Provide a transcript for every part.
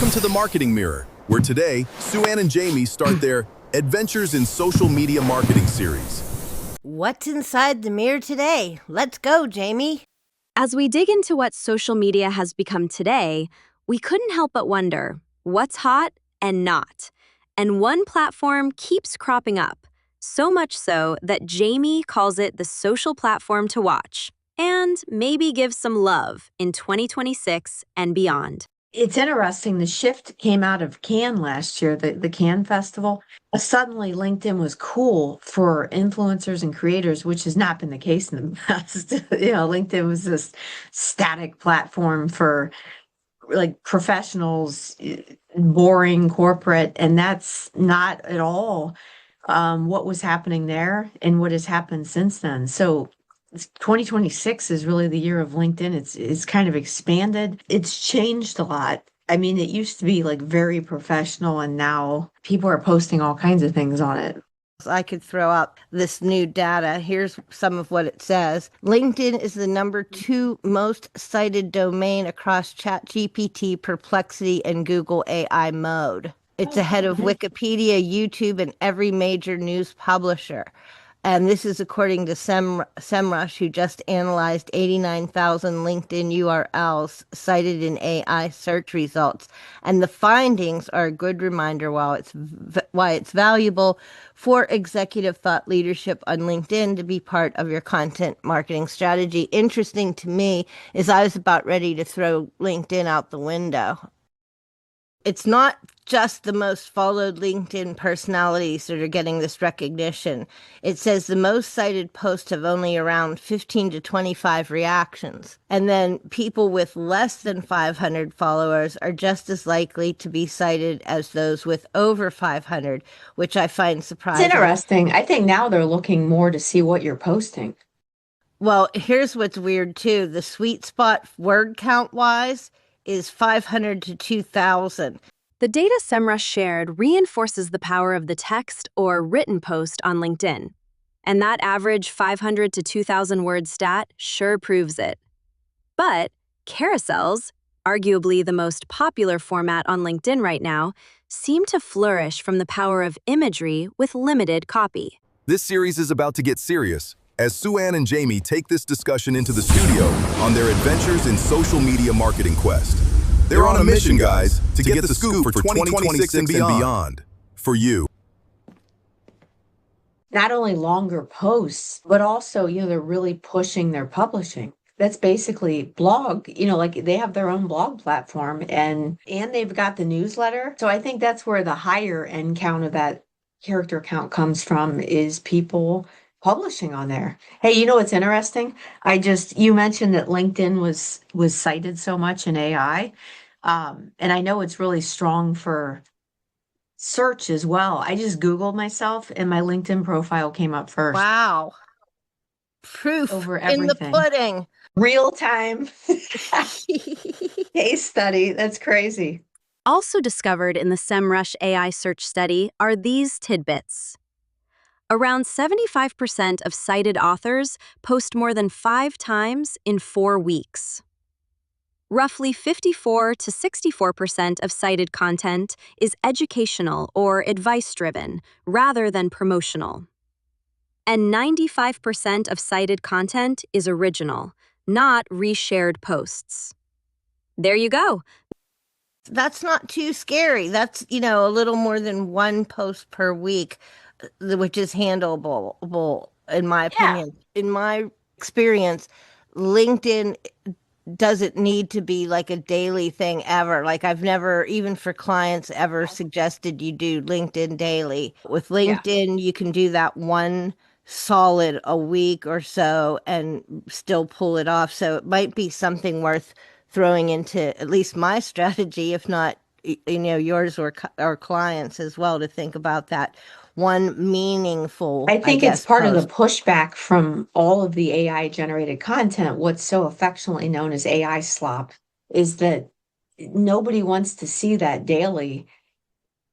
Welcome to the Marketing Mirror, where today, Sue Ann and Jamie start their Adventures in Social Media Marketing series. What's inside the mirror today? Let's go, Jamie. As we dig into what social media has become today, we couldn't help but wonder what's hot and not. And one platform keeps cropping up, so much so that Jamie calls it the social platform to watch, and maybe give some love in 2026 and beyond. It's interesting. The shift came out of Cannes last year, the Cannes Festival. Suddenly, LinkedIn was cool for influencers and creators, which has not been the case in the past. LinkedIn was this static platform for like professionals, boring corporate, and that's not at all what was happening there and what has happened since then. So 2026 is really the year of LinkedIn. It's kind of expanded. It's changed a lot. I mean, it used to be like very professional, and now people are posting all kinds of things on it. I could throw up this new data. Here's some of what it says. LinkedIn is the number 2 most cited domain across ChatGPT, Perplexity, and Google AI mode. It's ahead of Wikipedia, YouTube, and every major news publisher. And this is according to SEMrush, who just analyzed 89,000 LinkedIn URLs cited in AI search results. And the findings are a good reminder why it's valuable for executive thought leadership on LinkedIn to be part of your content marketing strategy. Interesting to me is I was about ready to throw LinkedIn out the window. It's not just the most followed LinkedIn personalities that are getting this recognition. It says the most cited posts have only around 15 to 25 reactions. And then people with less than 500 followers are just as likely to be cited as those with over 500, which I find surprising. It's interesting. I think now they're looking more to see what you're posting. Well, here's what's weird too. The sweet spot word count wise is 500 to 2,000. The data SEMrush shared reinforces the power of the text or written post on LinkedIn. And that average 500 to 2,000 word stat sure proves it. But carousels, arguably the most popular format on LinkedIn right now, seem to flourish from the power of imagery with limited copy. This series is about to get serious as Sue Ann and Jamie take this discussion into the studio on their adventures in social media marketing quest. They're on a mission, guys, to get the scoop for 2026 and beyond for you. Not only longer posts, but also, they're really pushing their publishing. That's basically blog, like they have their own blog platform and they've got the newsletter. So I think that's where the higher end count of that character count comes from, is people publishing on there. Hey, what's interesting? You mentioned that LinkedIn was cited so much in AI. And I know it's really strong for search as well. I just Googled myself and my LinkedIn profile came up first. Wow. Proof over in the everything. pudding. Real time case study. That's crazy. Also discovered in the SEMrush AI search study are these tidbits. Around 75% of cited authors post more than 5 times in 4 weeks. Roughly 54 to 64% of cited content is educational or advice-driven rather than promotional. And 95% of cited content is original, not reshared posts. There you go. That's not too scary. That's, a little more than 1 post per week, which is handleable, in my opinion. In my experience, LinkedIn doesn't need to be like a daily thing ever. Like I've never, even for clients, ever suggested you do LinkedIn daily. With LinkedIn, you can do that one solid a week or so and still pull it off. So it might be something worth throwing into at least my strategy, if not, yours or clients as well, to think about that one meaningful, I think it's part post. of the pushback from all of the AI generated content. What's so affectionately known as AI slop is that nobody wants to see that daily.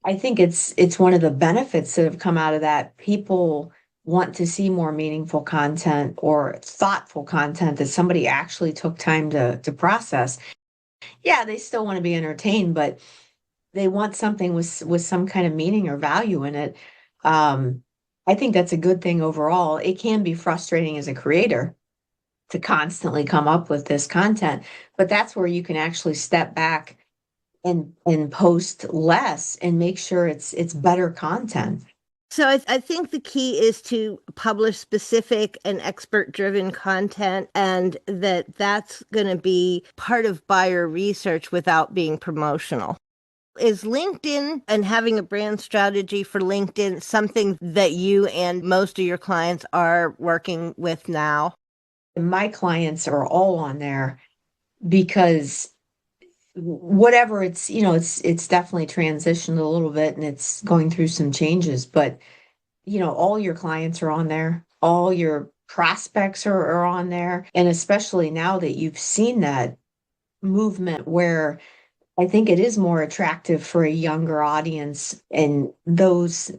I think it's one of the benefits that have come out of that. People want to see more meaningful content or thoughtful content that somebody actually took time to process. Yeah, they still want to be entertained, but they want something with some kind of meaning or value in it. Um, I think that's a good thing overall. It can be frustrating as a creator to constantly come up with this content, but that's where you can actually step back and post less and make sure it's better content. So I think the key is to publish specific and expert-driven content, and that's going to be part of buyer research without being promotional. Is LinkedIn and having a brand strategy for LinkedIn something that you and most of your clients are working with now? My clients are all on there because whatever it's definitely transitioned a little bit and it's going through some changes, but all your clients are on there, all your prospects are on there. And especially now that you've seen that movement where I think it is more attractive for a younger audience, and those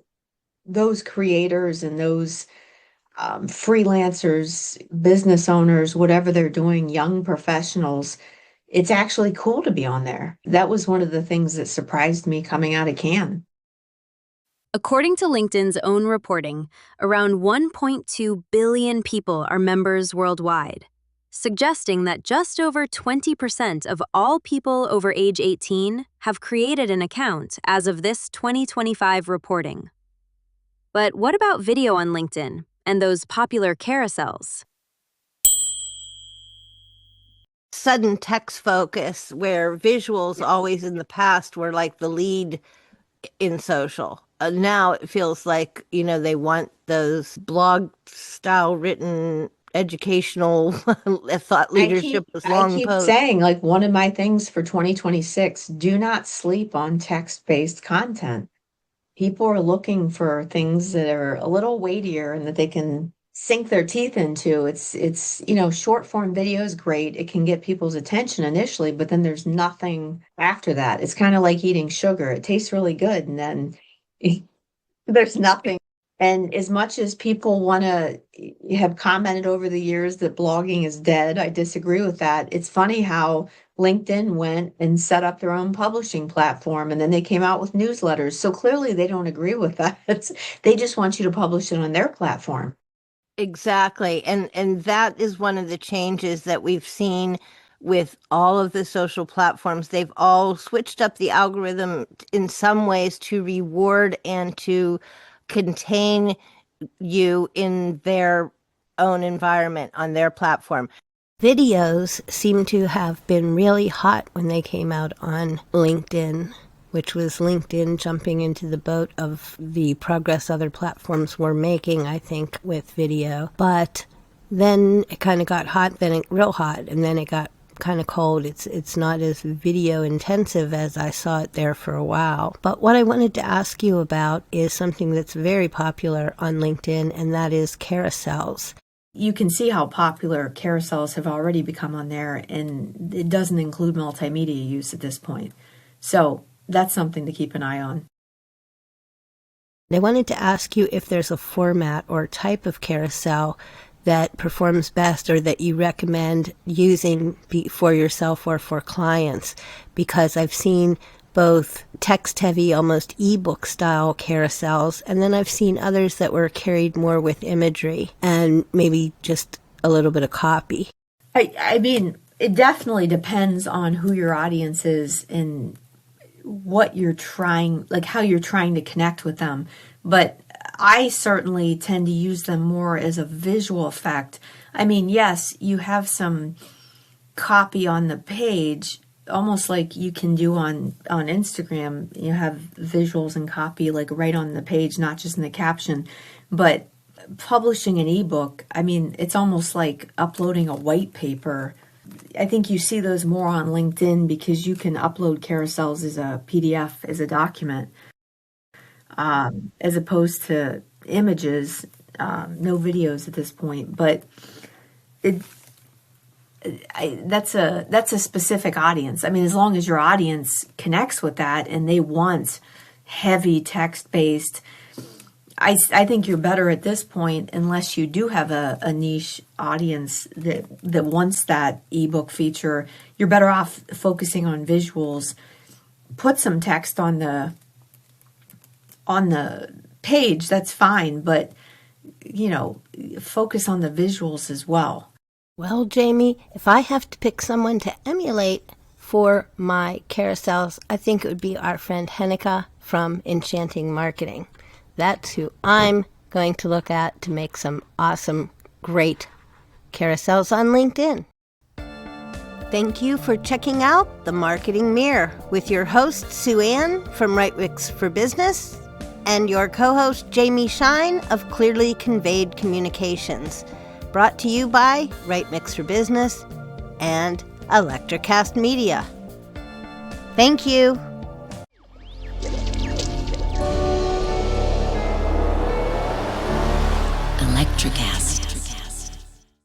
creators and those freelancers, business owners, whatever they're doing, young professionals, it's actually cool to be on there. That was one of the things that surprised me coming out of Cannes. According to LinkedIn's own reporting, around 1.2 billion people are members worldwide, suggesting that just over 20% of all people over age 18 have created an account as of this 2025 reporting. But what about video on LinkedIn and those popular carousels? Sudden text focus, where visuals always in the past were like the lead in social. Now it feels like, they want those blog style written educational thought leadership with I long keep posts. saying, like, one of my things for 2026, do not sleep on text-based content. People are looking for things that are a little weightier and that they can sink their teeth into. It's short form video is great. It can get people's attention initially, but then there's nothing after that. It's kind of like eating sugar. It tastes really good, and then there's nothing. And as much as people want to have commented over the years that blogging is dead, I disagree with that. It's funny how LinkedIn went and set up their own publishing platform, and then they came out with newsletters. So clearly they don't agree with that. They just want you to publish it on their platform. Exactly. And that is one of the changes that we've seen with all of the social platforms. They've all switched up the algorithm in some ways to reward and to contain you in their own environment on their platform. Videos seem to have been really hot when they came out on LinkedIn, which was LinkedIn jumping into the boat of the progress other platforms were making, I think, with video. But then it kind of got hot, then it real hot, and then it got kind of cold. It's not as video intensive as I saw it there for a while. But what I wanted to ask you about is something that's very popular on LinkedIn, and that is carousels. You can see how popular carousels have already become on there, and it doesn't include multimedia use at this point. So that's something to keep an eye on. I wanted to ask you if there's a format or type of carousel that performs best or that you recommend using for yourself or for clients, because I've seen both text-heavy, almost ebook style carousels, and then I've seen others that were carried more with imagery and maybe just a little bit of copy. I mean, it definitely depends on who your audience is and what you're trying, like how you're trying to connect with them. But I certainly tend to use them more as a visual effect. I mean, yes, you have some copy on the page, almost like you can do on Instagram. You have visuals and copy like right on the page, not just in the caption. But publishing an ebook, I mean, it's almost like uploading a white paper. I think you see those more on LinkedIn because you can upload carousels as a PDF, as a document, as opposed to images, no videos at this point. But that's a specific audience. I mean, as long as your audience connects with that and they want heavy text-based, I think you're better at this point, unless you do have a niche audience that wants that ebook feature. You're better off focusing on visuals put some text on the page, that's fine, but focus on the visuals as well. Well, Jamie, if I have to pick someone to emulate for my carousels, I think it would be our friend Hennika from Enchanting Marketing. That's who I'm going to look at to make some awesome, great carousels on LinkedIn. Thank you for checking out The Marketing Mirror with your host, Sue Ann from Right Mix for Business, and your co-host, Jamie Shine of Clearly Conveyed Communications. Brought to you by Right Mix for Business and Electrocast Media. Thank you.